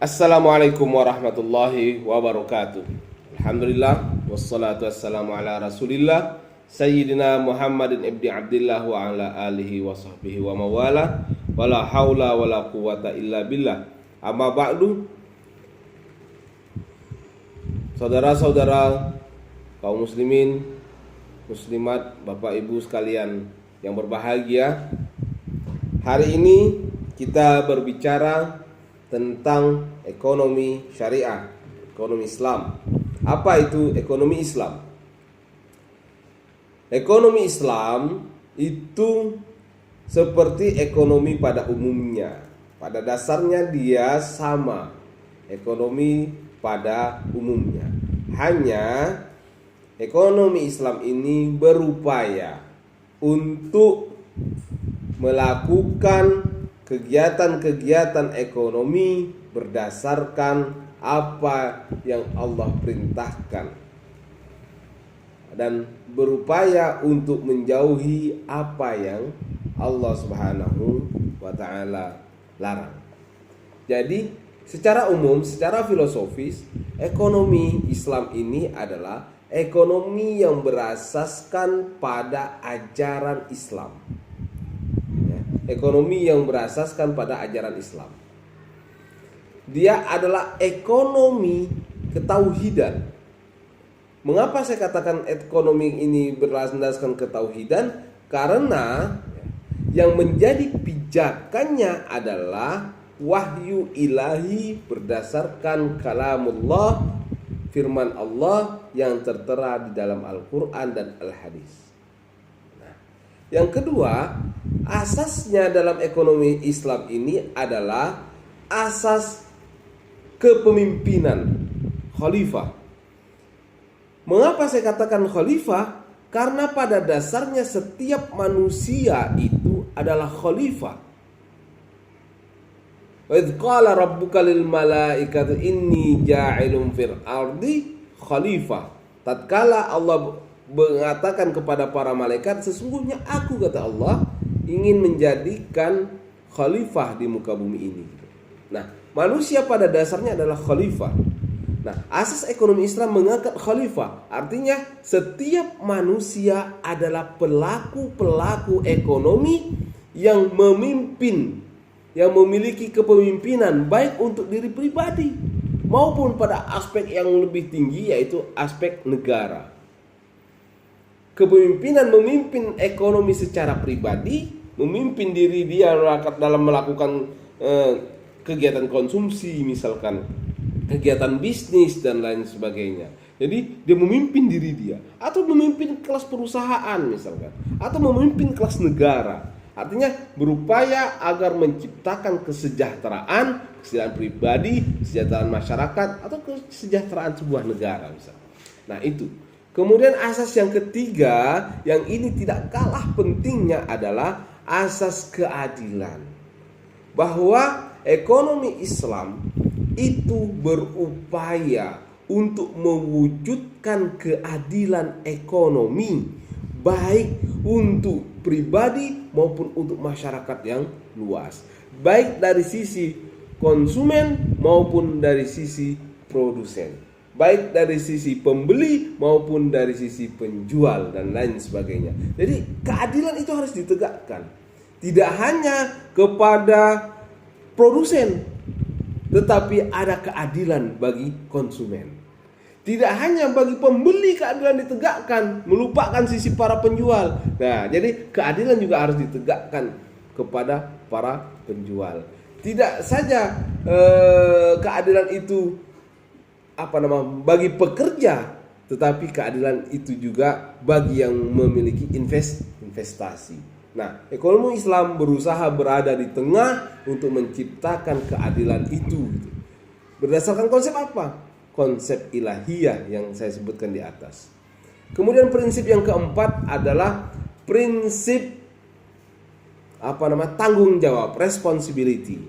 Assalamualaikum warahmatullahi wabarakatuh. Alhamdulillah wassalatu wassalamu ala Rasulillah Sayyidina Muhammadin ibni Abdillah wa ala alihi wa sahbihi wa mawala wala haula wala quwata illa billah. Amma ba'du. Saudara-saudara kaum muslimin, muslimat, Bapak Ibu sekalian yang berbahagia, hari ini kita berbicara tentang ekonomi syariah, ekonomi Islam. Apa itu ekonomi Islam? Ekonomi Islam itu seperti ekonomi pada umumnya. Pada dasarnya dia sama ekonomi pada umumnya. Hanya ekonomi Islam ini berupaya untuk melakukan kegiatan-kegiatan ekonomi berdasarkan apa yang Allah perintahkan dan berupaya untuk menjauhi apa yang Allah Subhanahu wa ta'ala larang. Jadi secara umum, secara filosofis, ekonomi Islam ini adalah ekonomi yang berasaskan pada ajaran Islam. Ekonomi yang berasaskan pada ajaran Islam. Dia adalah ekonomi ketauhidan. Mengapa saya katakan ekonomi ini berlandaskan ketauhidan? Karena yang menjadi pijakannya adalah wahyu ilahi berdasarkan kalamullah, firman Allah yang tertera di dalam Al-Quran dan Al-Hadis. Yang kedua, asasnya dalam ekonomi Islam ini adalah asas kepemimpinan khalifah. Mengapa saya katakan khalifah? Karena pada dasarnya setiap manusia itu adalah khalifah. Wa idz qala rabbuka lil malaikati inni ja'ilun fil ardi khalifah. Tatkala Allah mengatakan kepada para malaikat, sesungguhnya aku, kata Allah, ingin menjadikan khalifah di muka bumi ini. Nah, manusia pada dasarnya adalah khalifah. Nah, asas ekonomi Islam mengangkat khalifah. Artinya setiap manusia adalah pelaku-pelaku ekonomi yang memimpin, yang memiliki kepemimpinan baik untuk diri pribadi maupun pada aspek yang lebih tinggi, yaitu aspek negara. Kepemimpinan memimpin ekonomi secara pribadi, memimpin diri dia dalam melakukan kegiatan konsumsi, misalkan kegiatan bisnis dan lain sebagainya. Jadi dia memimpin diri dia, atau memimpin kelas perusahaan misalkan, atau memimpin kelas negara. Artinya berupaya agar menciptakan kesejahteraan pribadi, kesejahteraan masyarakat, atau kesejahteraan sebuah negara misalkan. Nah itu. Kemudian asas yang ketiga, yang ini tidak kalah pentingnya, adalah asas keadilan. Bahwa ekonomi Islam itu berupaya untuk mewujudkan keadilan ekonomi, baik untuk pribadi maupun untuk masyarakat yang luas, baik dari sisi konsumen maupun dari sisi produsen, baik dari sisi pembeli maupun dari sisi penjual dan lain sebagainya. Jadi keadilan itu harus ditegakkan, tidak hanya kepada produsen, tetapi ada keadilan bagi konsumen. Tidak hanya bagi pembeli keadilan ditegakkan, melupakan sisi para penjual. Nah, jadi keadilan juga harus ditegakkan kepada para penjual. Tidak saja keadilan itu bagi pekerja, tetapi keadilan itu juga bagi yang memiliki investasi. Nah, ekonomi Islam berusaha berada di tengah untuk menciptakan keadilan itu. Berdasarkan konsep apa? Konsep ilahiyah yang saya sebutkan di atas. Kemudian prinsip yang keempat adalah prinsip tanggung jawab, responsibility.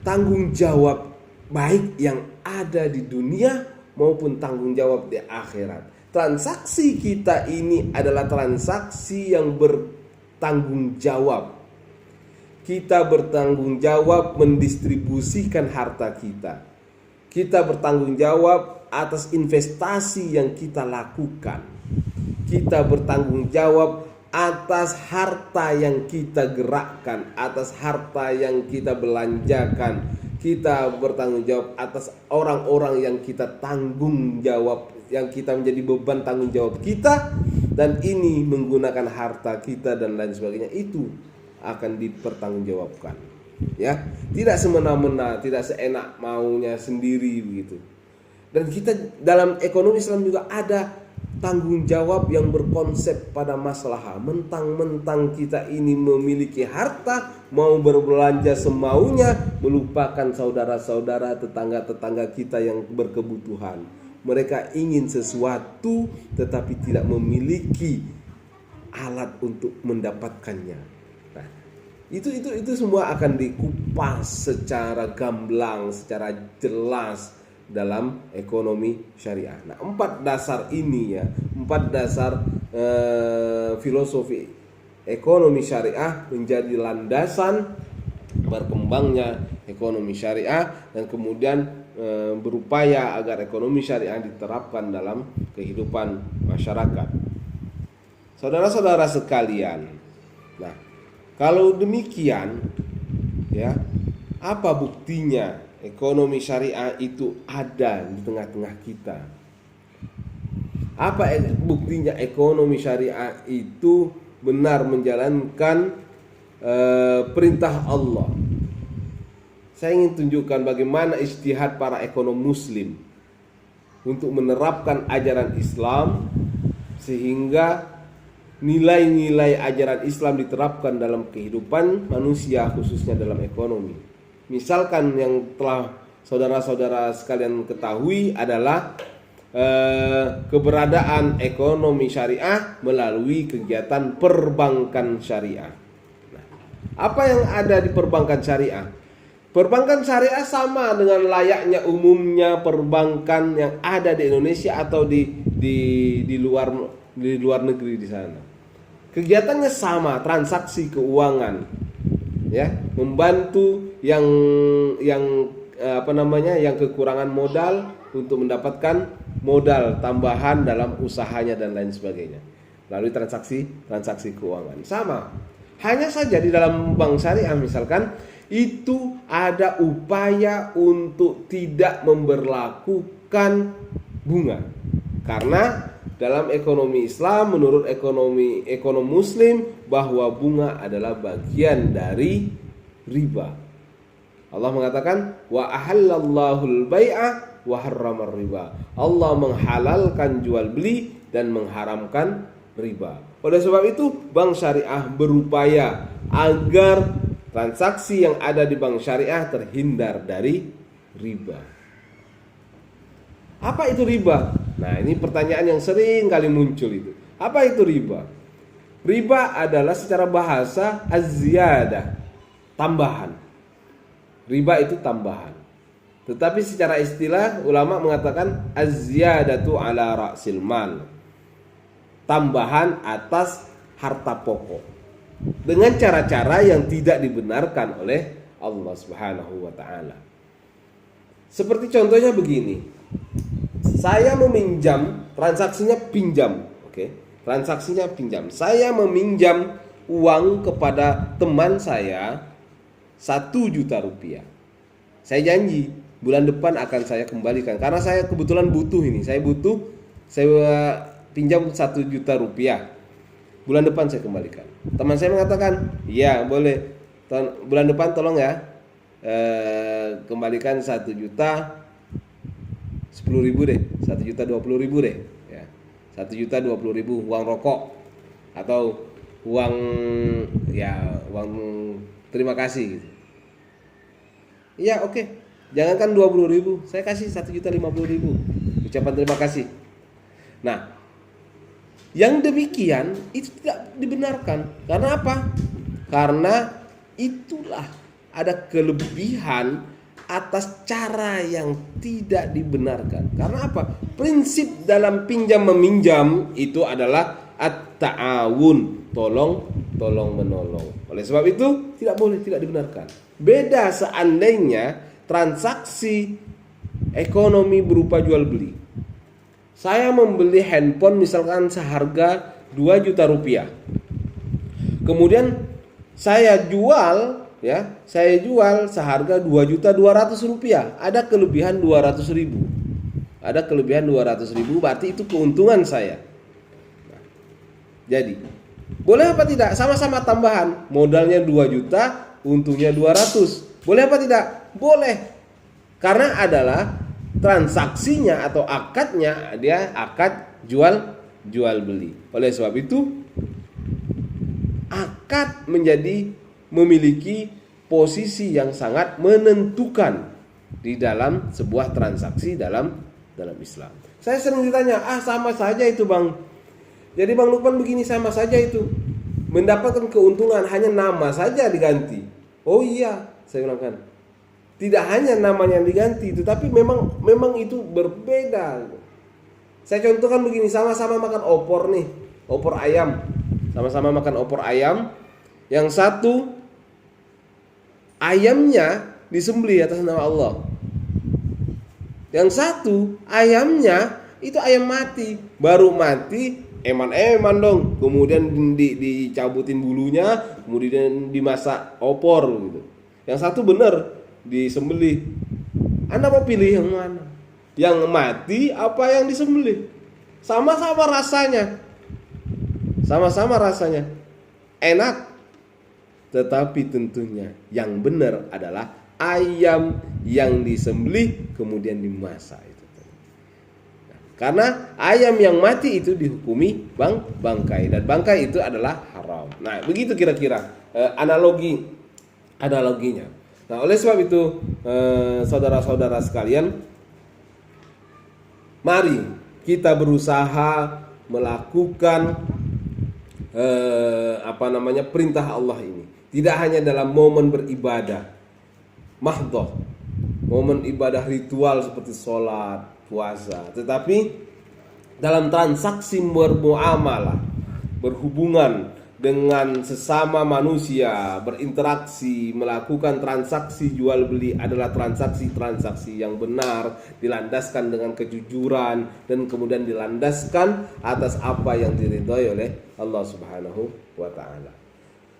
Tanggung jawab baik yang ada di dunia maupun tanggung jawab di akhirat. Transaksi kita ini adalah transaksi yang bertanggung jawab. kita bertanggung jawab mendistribusikan harta kita. Kita bertanggung jawab atas investasi yang kita lakukan. Kita bertanggung jawab atas harta yang kita gerakkan, atas harta yang kita belanjakan. Kita bertanggung jawab atas orang-orang yang kita tanggung jawab, yang kita menjadi beban tanggung jawab kita, dan ini menggunakan harta kita dan lain sebagainya, itu akan dipertanggungjawabkan. Ya, tidak semena-mena, tidak seenak maunya sendiri begitu. Dan kita dalam ekonomi Islam juga ada tanggung jawab yang berkonsep pada masalah. Mentang-mentang kita ini memiliki harta, mau berbelanja semaunya, melupakan saudara-saudara, tetangga-tetangga kita yang berkebutuhan. Mereka ingin sesuatu tetapi tidak memiliki alat untuk mendapatkannya. Nah, itu semua akan dikupas secara gamblang, secara jelas dalam ekonomi syariah. Nah, 4 dasar ini ya, 4 dasar filosofi ekonomi syariah menjadi landasan berkembangnya ekonomi syariah, dan kemudian berupaya agar ekonomi syariah diterapkan dalam kehidupan masyarakat. Saudara-saudara sekalian, nah, kalau demikian ya, apa buktinya ekonomi syariah itu ada di tengah-tengah kita? Apa buktinya ekonomi syariah itu benar menjalankan perintah Allah? Saya ingin tunjukkan bagaimana ijtihad para ekonom muslim untuk menerapkan ajaran Islam sehingga nilai-nilai ajaran Islam diterapkan dalam kehidupan manusia, khususnya dalam ekonomi. Misalkan yang telah saudara-saudara sekalian ketahui adalah keberadaan ekonomi syariah melalui kegiatan perbankan syariah. Nah, apa yang ada di perbankan syariah? Perbankan syariah sama dengan layaknya umumnya perbankan yang ada di Indonesia atau di luar negeri di sana. Kegiatannya sama, transaksi keuangan, ya, membantu yang kekurangan modal untuk mendapatkan modal tambahan dalam usahanya dan lain sebagainya melalui transaksi keuangan. Sama, hanya saja di dalam bank syariah misalkan itu ada upaya untuk tidak memberlakukan bunga, karena dalam ekonomi Islam, menurut ekonom muslim, bahwa bunga adalah bagian dari riba. Allah mengatakan wa ahallallahul bai'a wa harramar riba. Allah menghalalkan jual beli dan mengharamkan riba. Oleh sebab itu, bank syariah berupaya agar transaksi yang ada di bank syariah terhindar dari riba. Apa itu riba? Nah, ini pertanyaan yang sering kali muncul itu. Apa itu riba? Riba adalah secara bahasa az-ziyadah, tambahan. Riba itu tambahan. Tetapi secara istilah ulama mengatakan az-ziyadatu ala ra'sil mal, tambahan atas harta pokok, dengan cara-cara yang tidak dibenarkan oleh Allah Subhanahu wa taala. Seperti contohnya begini. Saya meminjam, transaksinya pinjam, oke? Transaksinya pinjam. Saya meminjam uang kepada teman saya 1 juta rupiah. Saya janji bulan depan akan saya kembalikan, karena saya kebetulan butuh ini. Saya pinjam 1 juta rupiah. Bulan depan saya kembalikan. Teman saya mengatakan, iya boleh, bulan depan tolong ya, kembalikan 1 juta 10.000 deh, 1 juta 20.000 deh, ya, 1 juta 20.000 uang rokok atau uang terima kasih gitu. Iya oke, jangankan 20.000, saya kasih 1 juta 50.000 ucapan terima kasih. Nah, yang demikian itu tidak dibenarkan. Karena apa? Karena itulah ada kelebihan atas cara yang tidak dibenarkan. Karena apa? Prinsip dalam pinjam meminjam itu adalah at-ta'awun, tolong menolong. Oleh sebab itu tidak boleh, tidak dibenarkan. Beda seandainya transaksi ekonomi berupa jual beli. Saya membeli handphone misalkan seharga 2 juta rupiah. Kemudian saya jual seharga 2.200.000 rupiah. Ada kelebihan 200.000. Ada kelebihan 200.000, berarti itu keuntungan saya. Nah, jadi boleh apa tidak? Sama-sama tambahan. Modalnya 2 juta, untungnya 200. Boleh apa tidak? Boleh. Karena adalah transaksinya atau akadnya, dia akad jual beli. Oleh sebab itu akad memiliki posisi yang sangat menentukan di dalam sebuah transaksi dalam Islam. Saya sering ditanya, sama saja itu Bang. Jadi Bang Lukman begini, sama saja itu. Mendapatkan keuntungan, hanya nama saja diganti. Oh iya, saya bilang kan. Tidak hanya namanya yang diganti, tetapi memang itu berbeda. Saya contohkan begini, sama-sama makan opor nih, opor ayam. Sama-sama makan opor ayam. Yang satu ayamnya disembelih atas nama Allah. Yang satu ayamnya itu ayam mati, baru mati eman-eman dong. Kemudian dicabutin bulunya, kemudian dimasak opor gitu. Yang satu benar disembelih. Anda mau pilih yang mana? Yang mati apa yang disembelih? Sama-sama rasanya. Sama-sama rasanya enak. Tetapi tentunya yang benar adalah ayam yang disembelih kemudian dimasak itu. Nah, karena ayam yang mati itu dihukumi bangkai, dan bangkai itu adalah haram. Nah, begitu kira-kira analoginya. Nah, oleh sebab itu saudara-saudara sekalian, mari kita berusaha melakukan perintah Allah ini. Tidak hanya dalam momen beribadah mahdhah, momen ibadah ritual seperti sholat, puasa, tetapi dalam transaksi bermuamalah, berhubungan dengan sesama manusia, berinteraksi, melakukan transaksi jual beli adalah transaksi yang benar, dilandaskan dengan kejujuran, dan kemudian dilandaskan atas apa yang diridhai oleh Allah Subhanahu wa ta'ala.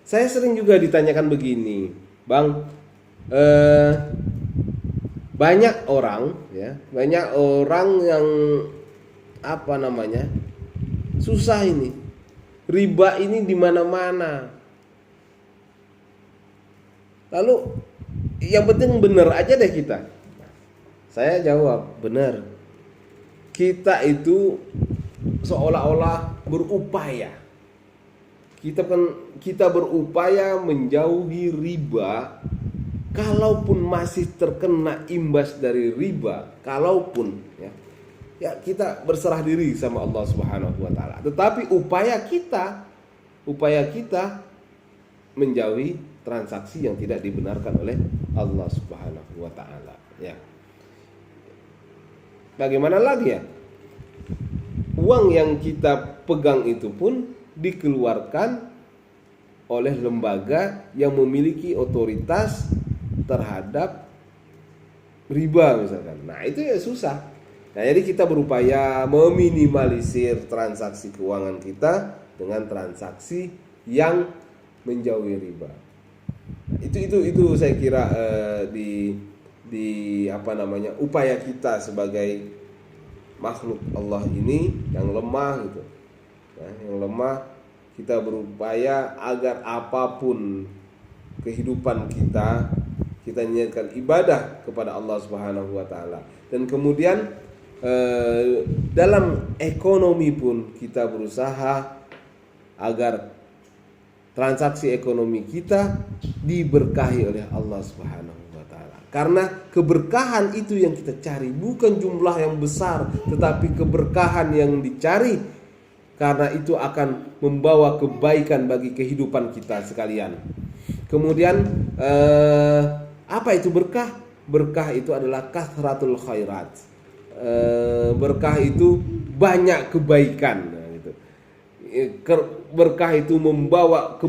Saya sering juga ditanyakan begini, Bang, banyak orang yang susah ini, riba ini di mana-mana. Lalu yang penting benar aja deh kita. Saya jawab, benar. Kita itu seolah-olah berupaya. Kita berupaya menjauhi riba. Kalaupun masih terkena imbas dari riba, kalaupun ya kita berserah diri sama Allah Subhanahu wa taala. Tetapi upaya kita menjauhi transaksi yang tidak dibenarkan oleh Allah Subhanahu wa taala, ya. Bagaimana lagi ya? Uang yang kita pegang itu pun dikeluarkan oleh lembaga yang memiliki otoritas terhadap riba misalkan. Nah, itu ya susah. Nah, jadi kita berupaya meminimalisir transaksi keuangan kita dengan transaksi yang menjauhi riba. Nah, itu saya kira upaya kita sebagai makhluk Allah ini yang lemah gitu. Nah, yang lemah, kita berupaya agar apapun kehidupan kita niatkan ibadah kepada Allah Subhanahu wa taala. Dan kemudian dalam ekonomi pun kita berusaha agar transaksi ekonomi kita diberkahi oleh Allah Subhanahu wa taala. Karena keberkahan itu yang kita cari, bukan jumlah yang besar, tetapi keberkahan yang dicari, karena itu akan membawa kebaikan bagi kehidupan kita sekalian. Kemudian apa itu berkah? Berkah itu adalah kathratul khairat. Berkah itu banyak kebaikan, nah, gitu. berkah itu membawa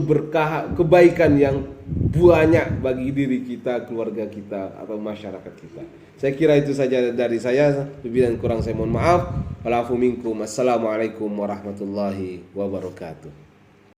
kebaikan yang banyak bagi diri kita, keluarga kita, atau masyarakat kita. Saya kira itu saja dari saya. Lebih dan kurang saya mohon maaf. Walafu minkum. Assalamualaikum warahmatullahi wabarakatuh.